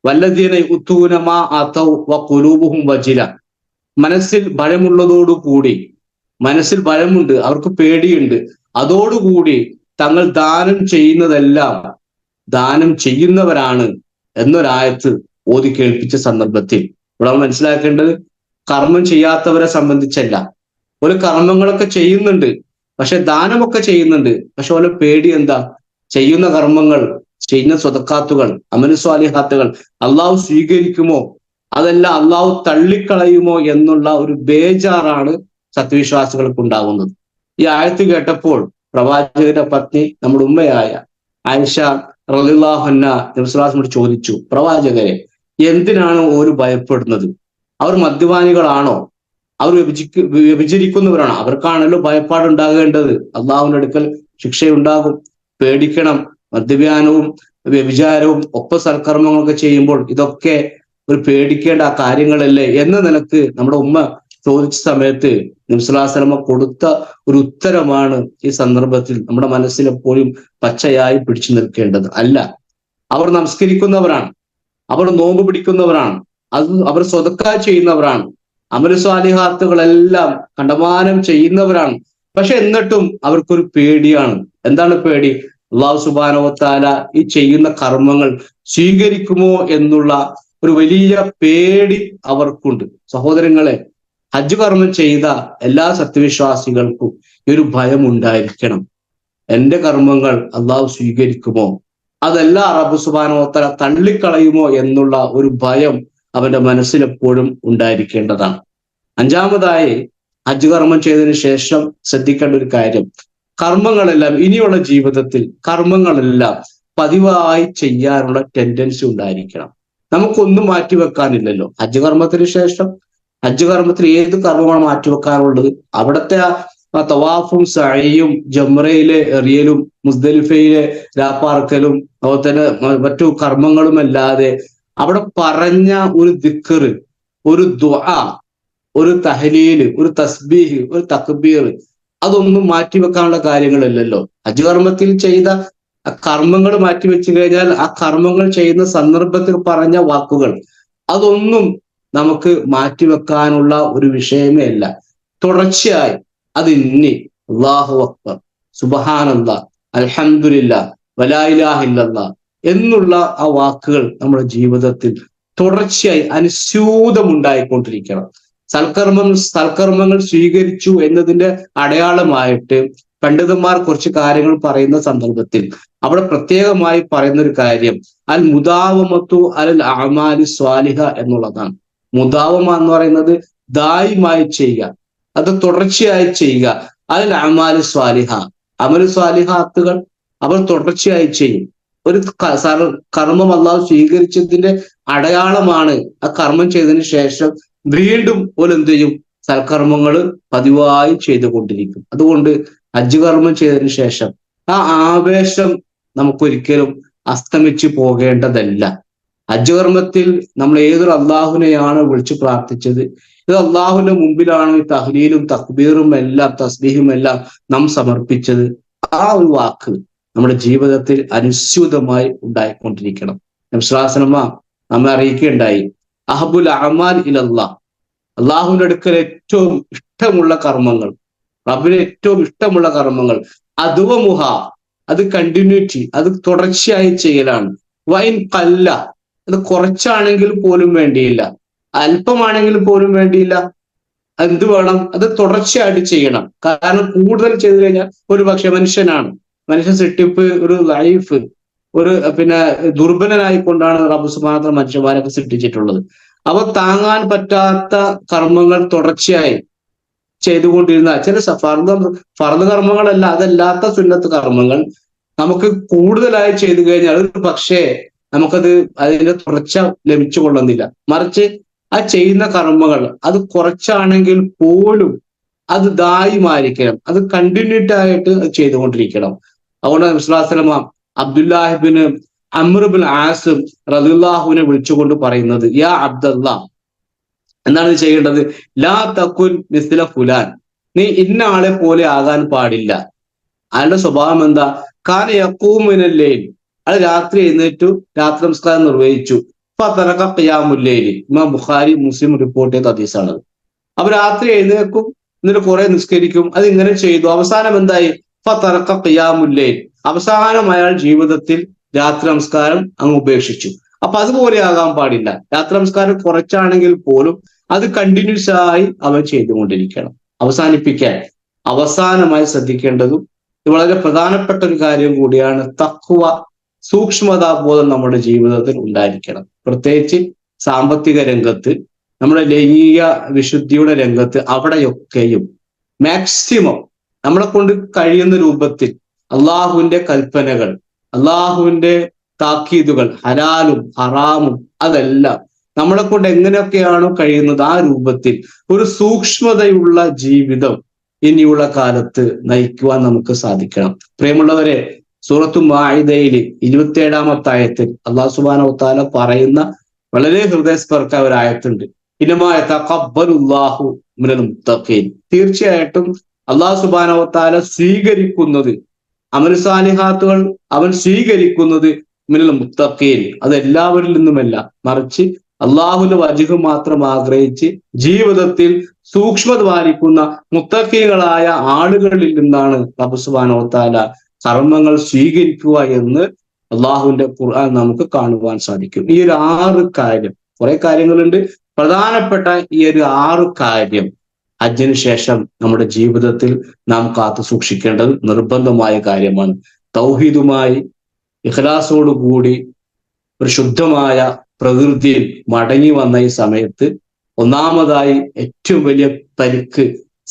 വല്ലദീന യുഅ്തൂന മാ അതൗ വഖുലൂബുഹും വജില. മനസ്സിൽ ഭയമുള്ളതോടുകൂടി, മനസ്സിൽ ഭയമുണ്ട്, അവർക്ക് പേടിയുണ്ട്, അതോടുകൂടി തങ്ങൾ ദാനം ചെയ്യുന്നതെല്ലാം ദാനം ചെയ്യുന്നവരാണ് എന്നൊരായത്ത് ഓതി കേൾപ്പിച്ച സന്ദർഭത്തിൽ ഇവിടെ നമ്മൾ മനസ്സിലാക്കേണ്ടത് കർമ്മം ചെയ്യാത്തവരെ സംബന്ധിച്ചല്ല. ഒരു കർമ്മങ്ങളൊക്കെ ചെയ്യുന്നുണ്ട്, പക്ഷെ ദാനമൊക്കെ ചെയ്യുന്നുണ്ട്, പക്ഷെ ഓരോ പേടി എന്താ? ചെയ്യുന്ന കർമ്മങ്ങൾ, ചെയ്യുന്ന സ്വതക്കാത്തുകൾ, അമലു സ്വാലിഹാത്തുകൾ അള്ളാഹു സ്വീകരിക്കുമോ, അതല്ല അള്ളാഹു തള്ളിക്കളയുമോ എന്നുള്ള ഒരു ബേജാറാണ് സത്യവിശ്വാസികൾക്ക് ഉണ്ടാകുന്നത്. ഈ ആയത്ത് കേട്ടപ്പോൾ പ്രവാചകന്റെ പത്നി നമ്മുടെ ഉമ്മയായ ആയിഷ റളിയല്ലാഹു അൻഹ നബി സ്വല്ലല്ലാഹു അലൈഹി വസല്ലം ചോദിച്ചു, പ്രവാചകരെ, എന്തിനാണ് ഓര് ഭയപ്പെടുന്നത്? അവർ മദ്യപാനികളാണോ? അവർ വ്യഭിചരിക്കുന്നവരാണോ? അവർക്കാണല്ലോ ഭയപ്പാടുണ്ടാകേണ്ടത്. അള്ളാഹുവിന്റെ അടുക്കൽ ശിക്ഷയുണ്ടാകും, പേടിക്കണം. മദ്യപാനവും വ്യഭിചാരവും ഒപ്പം സൽക്കർമ്മങ്ങളൊക്കെ ചെയ്യുമ്പോൾ ഇതൊക്കെ ഒരു പേടിക്കേണ്ട കാര്യങ്ങളല്ലേ എന്ന നിലക്ക് നമ്മുടെ ഉമ്മ ചോദിച്ച സമയത്ത് നബി സ്വല്ലല്ലാഹു അലൈഹി വസല്ലം കൊടുത്ത ഒരു ഉത്തരമാണ് ഈ സന്ദർഭത്തിൽ നമ്മുടെ മനസ്സിൽ എപ്പോഴും പച്ചയായി പിടിച്ചു നിൽക്കേണ്ടത്. അല്ല, അവർ നമസ്കരിക്കുന്നവരാണ്, അവർ നോമ്പ് പിടിക്കുന്നവരാണ്, അവർ സ്വതക്ക ചെയ്യുന്നവരാണ്, അമലു സ്വാലിഹാത്തുകളെല്ലാം കണ്ടമാനം ചെയ്യുന്നവരാണ്. പക്ഷെ എന്നിട്ടും അവർക്കൊരു പേടിയാണ്. എന്താണ് പേടി? അല്ലാഹു സുബ്ഹാനഹു വ തആല ഈ ചെയ്യുന്ന കർമ്മങ്ങൾ സ്വീകരിക്കുമോ എന്നുള്ള ഒരു വലിയ പേടി അവർക്കുണ്ട്. സഹോദരങ്ങളെ, ഹജ്ജ് കർമ്മം ചെയ്ത എല്ലാ സത്യവിശ്വാസികൾക്കും ഈ ഒരു ഭയം ഉണ്ടായിരിക്കണം. എന്റെ കർമ്മങ്ങൾ അള്ളാഹു സ്വീകരിക്കുമോ, അതല്ല റബ്ബ് സുബ്ഹാനഹു വ തആല തള്ളിക്കളയുമോ എന്നുള്ള ഒരു ഭയം അവന്റെ മനസ്സിൽ എപ്പോഴും ഉണ്ടായിരിക്കേണ്ടതാണ്. അഞ്ചാമതായി, ഹജ്ജ് കർമ്മം ചെയ്തതിനു ശേഷം ശ്രദ്ധിക്കേണ്ട ഒരു കാര്യം, കർമ്മങ്ങളെല്ലാം ഇനിയുള്ള ജീവിതത്തിൽ കർമ്മങ്ങളെല്ലാം പതിവായി ചെയ്യാനുള്ള ടെൻഡൻസി ഉണ്ടായിരിക്കണം. നമുക്കൊന്നും മാറ്റിവെക്കാനില്ലല്ലോ. ഹജ്ജ് കർമ്മത്തിന് ശേഷം, ഹജ്ജ് കർമ്മത്തിൽ ഏത് കർമ്മമാണ് മാറ്റിവെക്കാറുള്ളത്? അവിടുത്തെ ആ തവാഫും സഅയും ജംറയിലെ എറിയലും മുസ്ദലിഫയിലെ രാപ്പാർക്കലും അതുപോലെ തന്നെ മറ്റു കർമ്മങ്ങളും അല്ലാതെ അവിടെ പറഞ്ഞ ഒരു ദിക്ർ, ഒരു ദുആ, ഒരു തഹ്ലീല്, ഒരു തസ്ബീഹ്, ഒരു തക്ബീർ, അതൊന്നും മാറ്റിവെക്കാനുള്ള കാര്യങ്ങളല്ലല്ലോ. ഹജ്ജ് കർമ്മത്തിൽ ചെയ്ത കർമ്മങ്ങൾ മാറ്റിവെച്ചു കഴിഞ്ഞാൽ ആ കർമ്മങ്ങൾ ചെയ്യുന്ന സന്ദർഭത്തിൽ പറഞ്ഞ വാക്കുകൾ അതൊന്നും നമുക്ക് മാറ്റിവെക്കാനുള്ള ഒരു വിഷയമേ അല്ല. തുടർച്ചയായി അത് ഇന്നി അല്ലാഹു അക്ബർ, സുബ്ഹാനല്ലാഹ്, അൽഹംദുലില്ലാഹ്, വലാ ഇലാഹ ഇല്ലല്ലാഹ് എന്നുള്ള ആ വാക്കുകൾ നമ്മുടെ ജീവിതത്തിൽ തുടർച്ചയായി അനുസ്യൂതമുണ്ടായിക്കൊണ്ടിരിക്കണം. സൽക്കർമ്മങ്ങൾ സ്വീകരിച്ചു എന്നതിന്റെ അടയാളമായിട്ട് പണ്ഡിതന്മാർ കുറച്ച് കാര്യങ്ങൾ പറയുന്ന സന്ദർഭത്തിൽ അവിടെ പ്രത്യേകമായി പറയുന്ന ഒരു കാര്യം അൽ മുദാവമത്തു അൽ അഅമാലി സ്വാലിഹ എന്നുള്ളതാണ്. മുദാവമ എന്ന് പറയുന്നത് ദായിമായി ചെയ്യുക, അത് തുടർച്ചയായി ചെയ്യുക. അൽ അഅമാലി സ്വാലിഹ, അമലു സ്വാലിഹാത്തുകൾ അവർ തുടർച്ചയായി ചെയ്യും. ഒരു കർമ്മം അള്ളാഹു സ്വീകരിച്ചതിന്റെ അടയാളമാണ് ആ കർമ്മം ചെയ്തതിന് ശേഷം വീണ്ടും എന്ത് ചെയ്യും? സൽക്കർമ്മങ്ങൾ പതിവായി ചെയ്തുകൊണ്ടിരിക്കും. അതുകൊണ്ട് ഹജ്ജ് കർമ്മം ചെയ്തതിനു ശേഷം ആ ആവേശം നമുക്കൊരിക്കലും അസ്തമിച്ചു പോകേണ്ടതല്ല. ഹജ്ജ് കർമ്മത്തിൽ നമ്മൾ ഏതൊരു അള്ളാഹുവിനെയാണ് വിളിച്ചു പ്രാർത്ഥിച്ചത്, ഇത് അള്ളാഹുവിന്റെ മുമ്പിലാണ് ഈ തഹ്ലീലും തക്ബീറും എല്ലാം തസ്ബീഹും എല്ലാം നാം സമർപ്പിച്ചത്. ആ ഒരു വാക്ക് നമ്മുടെ ജീവിതത്തിൽ അനുസ്യൂതമായി ഉണ്ടായിക്കൊണ്ടിരിക്കണം. നബി സ്വല്ലല്ലാഹു അലൈഹി വസല്ലം നമ്മെ അറിയിക്കുകയുണ്ടായി, അഹബുൽ അഅമാൽ ഇലല്ലാഹ്, അള്ളാഹുവിന്റെ അടുക്കൽ ഏറ്റവും ഇഷ്ടമുള്ള കർമ്മങ്ങൾ, റബ്ബിന് ഏറ്റവും ഇഷ്ടമുള്ള കർമ്മങ്ങൾ, അദ്വമുഹ, അത് കണ്ടിന്യൂറ്റി, അത് തുടർച്ചയായി ചെയ്യലാണ്. വൈൻ കല്ല, അത് കുറച്ചാണെങ്കിൽ പോലും വേണ്ടിയില്ല, അല്പമാണെങ്കിൽ പോലും വേണ്ടിയില്ല, എന്ത് വേണം? അത് തുടർച്ചയായിട്ട് ചെയ്യണം. കാരണം കൂടുതൽ ചെയ്തു കഴിഞ്ഞാൽ ഒരു പക്ഷെ മനുഷ്യ സൃഷ്ടിപ്പ് ഒരു ലൈഫ് ഒരു ദുർബലനായിക്കൊണ്ടാണ് റബ്ബ് സുബ്ഹാനഹു വ തആല മനുഷ്യന്മാരൊക്കെ സൃഷ്ടിച്ചിട്ടുള്ളത്. അവ താങ്ങാൻ പറ്റാത്ത കർമ്മങ്ങൾ തുടർച്ചയായി ചെയ്തുകൊണ്ടിരുന്ന ചില ഫർദ് കർമ്മങ്ങളല്ല, അതല്ലാത്ത സുന്നത്ത് കർമ്മങ്ങൾ നമുക്ക് കൂടുതലായി ചെയ്തു കഴിഞ്ഞാൽ ഒരു പക്ഷേ നമുക്കത് അതിന്റെ തുടർച്ച ലഭിച്ചു കൊള്ളുന്നില്ല. മറിച്ച് ആ ചെയ്യുന്ന കർമ്മങ്ങൾ അത് കുറച്ചാണെങ്കിൽ പോലും അത് ദായിമായിരിക്കണം, അത് കണ്ടിന്യൂറ്റ് ആയിട്ട് ചെയ്തുകൊണ്ടിരിക്കണം. അതുകൊണ്ട് നബി സ്വല്ലല്ലാഹു അലൈഹി വസല്ലം അബ്ദുല്ലാഹിബിന് അംർ ബിൻ ആസ് റളിയല്ലാഹുവിനെ വിളിച്ചുകൊണ്ട് പറയുന്നത്, യാ അബ്ദല്ലാ, എന്താണ് ചെയ്യേണ്ടത്? ലാ തകുൻ മിസ്ല ഫുലാൻ, നീ ഇന്ന ആളെ പോലെ ആകാൻ പാടില്ല. അയാളുടെ സ്വഭാവം എന്താ? കാന യഖൂമു മിനൽ ലൈൽ, അയാൾ രാത്രി എഴുന്നേറ്റു, രാത്രി നമസ്കാരം നിർവഹിച്ചു. ഫതറക ഖിയാമുൽ ലൈൽ, ഇമാം ബുഖാരി മുസ്ലിം റിപ്പോർട്ട് ചെയ്ത ഹദീസാണ്. അപ്പൊ രാത്രി എഴുന്നേൽക്കും, എന്നിട്ട് കുറെ നിസ്കരിക്കും, അത് ഇങ്ങനെ ചെയ്തു. അവസാനം എന്തായി? ഫതറക ഖിയാമുൽ ലൈൽ, അവസാനം അയാൾ ജീവിതത്തിൽ രാത്രി നമസ്കാരം അങ്ങ് ഉപേക്ഷിച്ചു. അപ്പൊ അതുപോലെ ആകാൻ പാടില്ല. രാത്രി നമസ്കാരം കുറച്ചാണെങ്കിൽ പോലും അത് കണ്ടിന്യൂസ് ആയി അവൻ ചെയ്തുകൊണ്ടിരിക്കണം. അവസാനിപ്പിക്കാൻ അവസാനമായി ശ്രദ്ധിക്കേണ്ടതും ഇത് വളരെ പ്രധാനപ്പെട്ട ഒരു കാര്യം കൂടിയാണ്, തഖ്വ, സൂക്ഷ്മതാബോധം നമ്മുടെ ജീവിതത്തിൽ ഉണ്ടായിരിക്കണം. പ്രത്യേകിച്ച് സാമ്പത്തിക രംഗത്ത്, നമ്മുടെ ലൈംഗിക വിശുദ്ധിയുടെ രംഗത്ത്, അവിടെയൊക്കെയും മാക്സിമം നമ്മളെ കൊണ്ട് കഴിയുന്ന രൂപത്തിൽ അള്ളാഹുവിന്റെ കൽപ്പനകൾ, അള്ളാഹുവിന്റെ താക്കീതുകൾ, ഹലാലും ഹറാമും അതെല്ലാം നമ്മളെ കൊണ്ട് എങ്ങനെയൊക്കെയാണോ കഴിയുന്നത് ആ രൂപത്തിൽ ഒരു സൂക്ഷ്മതയുള്ള ജീവിതം ഇനിയുള്ള കാലത്ത് നയിക്കുവാൻ നമുക്ക് സാധിക്കണം. പ്രിയമുള്ളവരെ, സൂറത്തു മാഇദയിൽ 27-ാമത്തെ ആയത്തിൽ അല്ലാഹു സുബ്ഹാനഹു വ തആല പറയുന്ന വളരെ ഹൃദയസ്പർശ ഒരു ആയത്തുണ്ട്, ഇന്നമാ യതഖബ്ബലുല്ലാഹു മിനൽ മുത്തഖീൻ. തീർച്ചയായിട്ടും അല്ലാഹു സുബ്ഹാനഹു വ തആല സ്വീകരിക്കുന്നത്, അമൽ സാലിഹാത്തുകൾ അവൻ സ്വീകരിക്കുന്നത് മിനൽ മുത്തഖീൻ, അത് എല്ലാവരിൽ നിന്നുമല്ല, മറിച്ച് അള്ളാഹുവിന്റെ വജ്ഹ് മാത്രം ആഗ്രഹിച്ച് ജീവിതത്തിൽ സൂക്ഷ്മത പാലിക്കുന്ന മുത്തഖീങ്ങളായ ആളുകളിൽ നിന്നാണ് റബ്ബ് സുബ്ഹാനഹു വ തആല കർമ്മങ്ങൾ സ്വീകരിക്കുക എന്ന് അള്ളാഹുവിന്റെ ഖുർആൻ നമുക്ക് കാണുവാൻ സാധിക്കും. ഈ ഒരു 6 കാര്യം, കുറെ കാര്യങ്ങളുണ്ട്, പ്രധാനപ്പെട്ട ഈ ഒരു 6 കാര്യം ഹജ്ജിന് ശേഷം നമ്മുടെ ജീവിതത്തിൽ നാം കാത്തു സൂക്ഷിക്കേണ്ടത് നിർബന്ധമായ കാര്യമാണ്. തൗഹീദുമായി ഇഖ്ലാസോടുകൂടി ഒരു ശുദ്ധമായ പ്രകൃതിയിൽ മടങ്ങി വന്ന ഈ സമയത്ത് ഒന്നാമതായി ഏറ്റവും വലിയ പരിക്ക്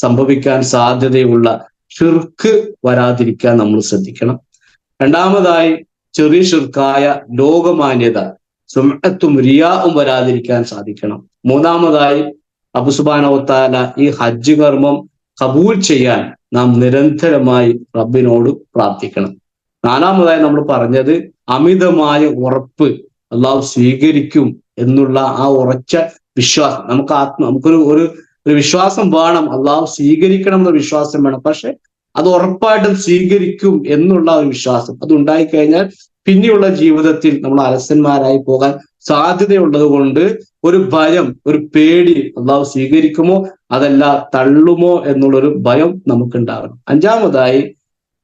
സംഭവിക്കാൻ സാധ്യതയുള്ള ഷിർക്ക് വരാതിരിക്കാൻ നമ്മൾ ശ്രദ്ധിക്കണം. രണ്ടാമതായി ചെറിയ ഷിർക്കായ ലോകമാന്യത, സുംഅത്തും റിയാഉം വരാതിരിക്കാൻ സാധിക്കണം. മൂന്നാമതായി റബ്ബ് സുബ്ഹാനഹു വ തആല ഈ ഹജ്ജ് കർമ്മം കബൂൽ ചെയ്യാൻ നാം നിരന്തരമായി റബ്ബിനോട് പ്രാർത്ഥിക്കണം. നാലാമതായി നമ്മൾ പറഞ്ഞത് അമിതമായ ഉറപ്പ്, അള്ളാഹു സ്വീകരിക്കും എന്നുള്ള ആ ഉറച്ച വിശ്വാസം, നമുക്കൊരു ഒരു വിശ്വാസം വേണം, അള്ളാഹു സ്വീകരിക്കണം എന്ന വിശ്വാസം വേണം. പക്ഷെ അത് ഉറപ്പായിട്ടും സ്വീകരിക്കും എന്നുള്ള ഒരു വിശ്വാസം അത് ഉണ്ടായിക്കഴിഞ്ഞാൽ പിന്നെയുള്ള ജീവിതത്തിൽ നമ്മൾ അലസന്മാരായി പോകാൻ സാധ്യതയുള്ളത് കൊണ്ട് ഒരു ഭയം, ഒരു പേടി, അള്ളാഹു സ്വീകരിക്കുമോ അതല്ല തള്ളുമോ എന്നുള്ളൊരു ഭയം നമുക്കുണ്ടാകണം. അഞ്ചാമതായി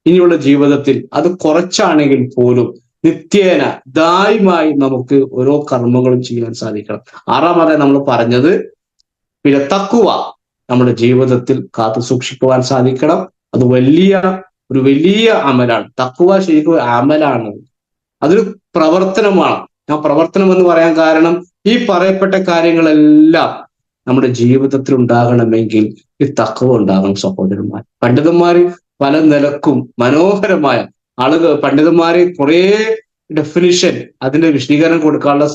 ഇനിയുള്ള ജീവിതത്തിൽ അത് കുറച്ചാണെങ്കിൽ പോലും നിത്യേന ദായിമായി നമുക്ക് ഓരോ കർമ്മങ്ങളും ചെയ്യാൻ സാധിക്കണം. ആറാമതായി നമ്മൾ പറഞ്ഞത് പിന്നെ തഖ്വ നമ്മുടെ ജീവിതത്തിൽ കാത്തു സൂക്ഷിക്കുവാൻ സാധിക്കണം. അത് ഒരു വലിയ അമലാണ്. തഖ്വ ശരിക്കും ഒരു അമലാണ്, അതൊരു പ്രവർത്തനമാണ്. ആ പ്രവർത്തനം എന്ന് പറയാൻ കാരണം ഈ പറയപ്പെട്ട കാര്യങ്ങളെല്ലാം നമ്മുടെ ജീവിതത്തിൽ ഉണ്ടാകണമെങ്കിൽ ഈ തഖ്വ ഉണ്ടാകണം. സഹോദരന്മാർ, പണ്ഡിതന്മാര് പല നിലക്കും മനോഹരമായ പണ്ഡിതന്മാര് കുറെ ഡെഫിനിഷൻ, അതിന്റെ വിശദീകരണം കൊടുക്കാനുള്ള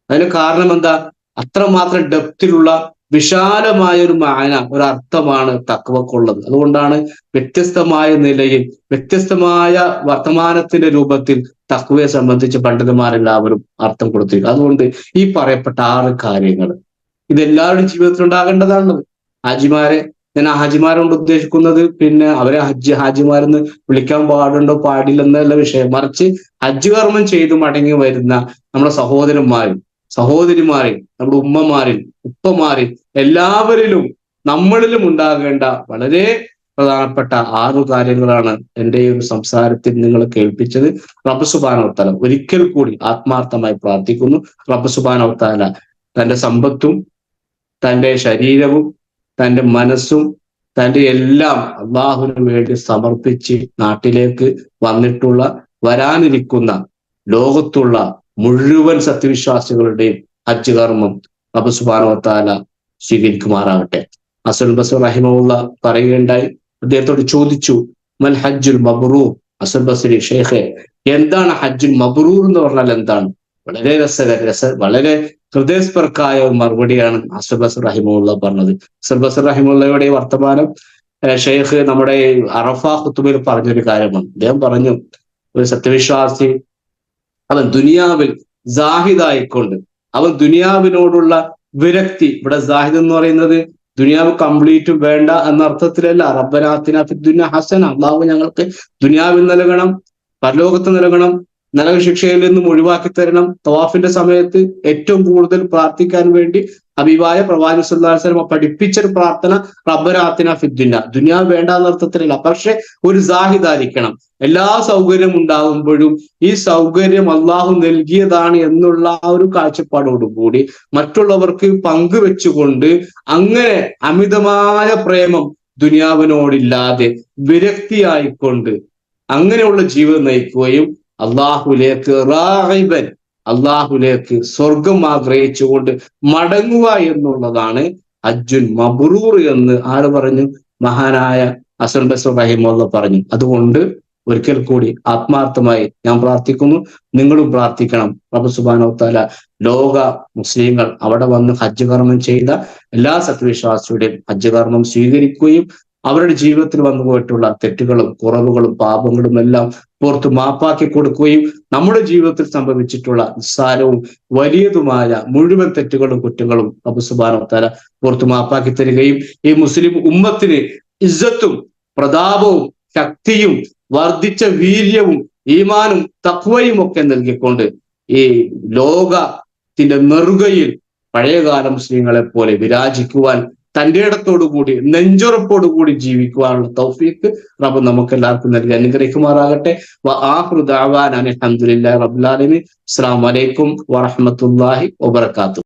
അതിന് കാരണം എന്താ? അത്രമാത്രം ഡെപ്തിലുള്ള വിശാലമായ ഒരു മാന, ഒരു അർത്ഥമാണ് തഖ്വക്കുള്ളത്. അതുകൊണ്ടാണ് വ്യത്യസ്തമായ നിലയിൽ, വ്യത്യസ്തമായ വർത്തമാനത്തിന്റെ രൂപത്തിൽ തഖ്വയെ സംബന്ധിച്ച് പണ്ഡിതന്മാരെല്ലാവരും അർത്ഥം കൊടുത്തിരിക്കും. അതുകൊണ്ട് ഈ പറയപ്പെട്ട 6 കാര്യങ്ങൾ ഇതെല്ലാവരുടെയും ജീവിതത്തിൽ ഉണ്ടാകേണ്ടതാണ്. ഞാൻ ഹാജിമാരോട് ഉദ്ദേശിക്കുന്നത് പിന്നെ അവരെ ഹാജിമാരെന്ന് വിളിക്കാൻ പാടുണ്ടോ പാടില്ലെന്നല്ല വിഷയം, മറിച്ച് ഹജ്ജ് കർമ്മം ചെയ്തു മടങ്ങി വരുന്ന നമ്മുടെ സഹോദരന്മാരും സഹോദരിമാരിൽ, നമ്മുടെ ഉമ്മമാരിൽ ഉപ്പമാരിൽ എല്ലാവരിലും നമ്മളിലും ഉണ്ടാകേണ്ട വളരെ പ്രധാനപ്പെട്ട 6 കാര്യങ്ങളാണ് എൻ്റെ ഈ ഒരു സംസാരത്തിൽ നിങ്ങളെ കേൾപ്പിച്ചത്. റബ്ബ് സുബ്ഹാനഹു വ തആല ഒരിക്കൽ കൂടി ആത്മാർത്ഥമായി പ്രാർത്ഥിക്കുന്നു. റബ്ബ് സുബ്ഹാനഹു വ തആല തന്റെ സമ്പത്തും തന്റെ ശരീരവും തന്റെ മനസ്സും തന്റെ എല്ലാം അള്ളാഹുവിന് വേണ്ടി സമർപ്പിച്ച് നാട്ടിലേക്ക് വരാനിരിക്കുന്ന ലോകത്തുള്ള മുഴുവൻ സത്യവിശ്വാസികളുടെയും ഹജ്ജ് കർമ്മം റബ്ബ് സുബ്ഹാനഹു വ തആല സ്വീകരിക്കുമാറാകട്ടെ. ഹസൻ ബസ്രി റഹിമഹുള്ള പറയുകയുണ്ടായി. അദ്ദേഹത്തോട് ചോദിച്ചു, മൽ ഹജ്ജുൽ മബ്രൂർ. ഹസൻ ബസ്രി, ഷെയ്ഖെ, എന്താണ് ഹജ്ജുൽ മബ്രൂർ എന്ന് പറഞ്ഞാൽ എന്താണ്? വളരെ വളരെ ഹൃദയസ്പർക്കായ ഒരു മറുപടിയാണ് ഹസൻ ബസ്രി റഹിമഹുള്ള പറഞ്ഞത്. ഹസൻ ബസ്രി റഹിമഹുള്ളയുടെ വർത്തമാനം ഷെയ്ഖ് നമ്മുടെ അറഫ ഖുതുബയിൽ പറഞ്ഞൊരു കാര്യമാണ്. അദ്ദേഹം പറഞ്ഞു, ഒരു സത്യവിശ്വാസി അവൻ ദുനിയാവിൽ സാഹിദായിക്കൊണ്ട്, അവൻ ദുനിയാവിനോടുള്ള വിരക്തി, ഇവിടെ സാഹിദ് എന്ന് പറയുന്നത് ദുനിയാവ് കംപ്ലീറ്റും വേണ്ട എന്ന അർത്ഥത്തിലല്ല. റബ്ബനാ ആതിനാ ഫിദ്ദുനിയ ഹസന, അള്ളാഹു ഞങ്ങൾക്ക് ദുനിയാവിൽ നൽകണം, പരലോകത്ത് നൽകണം, നരക ശിക്ഷയിൽ നിന്നും ഒഴിവാക്കി തരണം. തവാഫിന്റെ സമയത്ത് ഏറ്റവും കൂടുതൽ പ്രാർത്ഥിക്കാൻ വേണ്ടി ഹബീബായ പ്രവാചകൻ സല്ലല്ലാഹു അലൈഹി വസല്ലം പഠിപ്പിച്ചൊരു പ്രാർത്ഥന റബ്ബനാ ആതിനാ ഫിദ്ദുനിയ, ദുനിയാവ് വേണ്ട എന്നർത്ഥത്തിലല്ല, പക്ഷെ ഒരു സാഹിദായിരിക്കണം. എല്ലാ സൗകര്യം ഉണ്ടാകുമ്പോഴും ഈ സൗകര്യം അള്ളാഹു നൽകിയതാണ് എന്നുള്ള ആ ഒരു കാഴ്ചപ്പാടോടുകൂടി മറ്റുള്ളവർക്ക് പങ്കുവെച്ചുകൊണ്ട് അങ്ങനെ അമിതമായ പ്രേമം ദുനിയാവിനോടില്ലാതെ വിരക്തിയായിക്കൊണ്ട് അങ്ങനെയുള്ള ജീവിതം നയിക്കുകയും അള്ളാഹുലേക്ക് റാഗിബൻ, അള്ളാഹുലേക്ക് സ്വർഗം ആഗ്രഹിച്ചുകൊണ്ട് മടങ്ങുക എന്നുള്ളതാണ് ഹജ്ജുൽ മബ്രൂർ എന്ന് ആര് പറഞ്ഞു? മഹാനായ ഹസൻ ബസ്രി റഹിമഹുള്ള പറഞ്ഞു. അതുകൊണ്ട് ഒരിക്കൽ കൂടി ആത്മാർത്ഥമായി ഞാൻ പ്രാർത്ഥിക്കുന്നു, നിങ്ങളും പ്രാർത്ഥിക്കണം. റബ്ബ് സുബ്ഹാനഹു വ തആല ലോക മുസ്ലിങ്ങൾ അവിടെ വന്ന് ഹജ്ജ് കർമ്മം ചെയ്ത എല്ലാ സത്യവിശ്വാസിയുടെയും ഹജ്ജ് കർമ്മം സ്വീകരിക്കുകയും അവരുടെ ജീവിതത്തിൽ വന്നു പോയിട്ടുള്ള തെറ്റുകളും കുറവുകളും പാപങ്ങളും എല്ലാം പുറത്ത് മാപ്പാക്കി കൊടുക്കുകയും നമ്മുടെ ജീവിതത്തിൽ സംഭവിച്ചിട്ടുള്ള നിസ്സാരവും വലിയതുമായ മുഴുവൻ തെറ്റുകളും കുറ്റങ്ങളും റബ്ബ് സുബ്ഹാനഹു വ തആല പുറത്ത് മാപ്പാക്കി തരികയും ഈ മുസ്ലിം ഉമ്മത്തിന് ഇസ്സത്തും പ്രതാപവും ശക്തിയും വർദ്ധിച്ച വീര്യവും ഈമാനും തഖ്വയും ഒക്കെ നൽകിക്കൊണ്ട് ഈ ലോകത്തിന്റെ നെറുകയിൽ പഴയകാല മുസ്ലിങ്ങളെ പോലെ വിരാജിക്കുവാൻ, തന്റെ ഇടത്തോടുകൂടി നെഞ്ചുറപ്പോടുകൂടി ജീവിക്കുവാനുള്ള തൗഫീഖ് റബ്ബ് നമുക്ക് എല്ലാവർക്കും നൽകി അനുഗ്രഹിക്കുമാറാകട്ടെ. വആഖിറു ദഅവാനാ അൽഹംദുലില്ലാഹി റബ്ബിൽ ആലമീൻ. അസ്സലാമു അലൈക്കും വറഹ്മത്തുള്ളാഹി വബറകാതുഹു.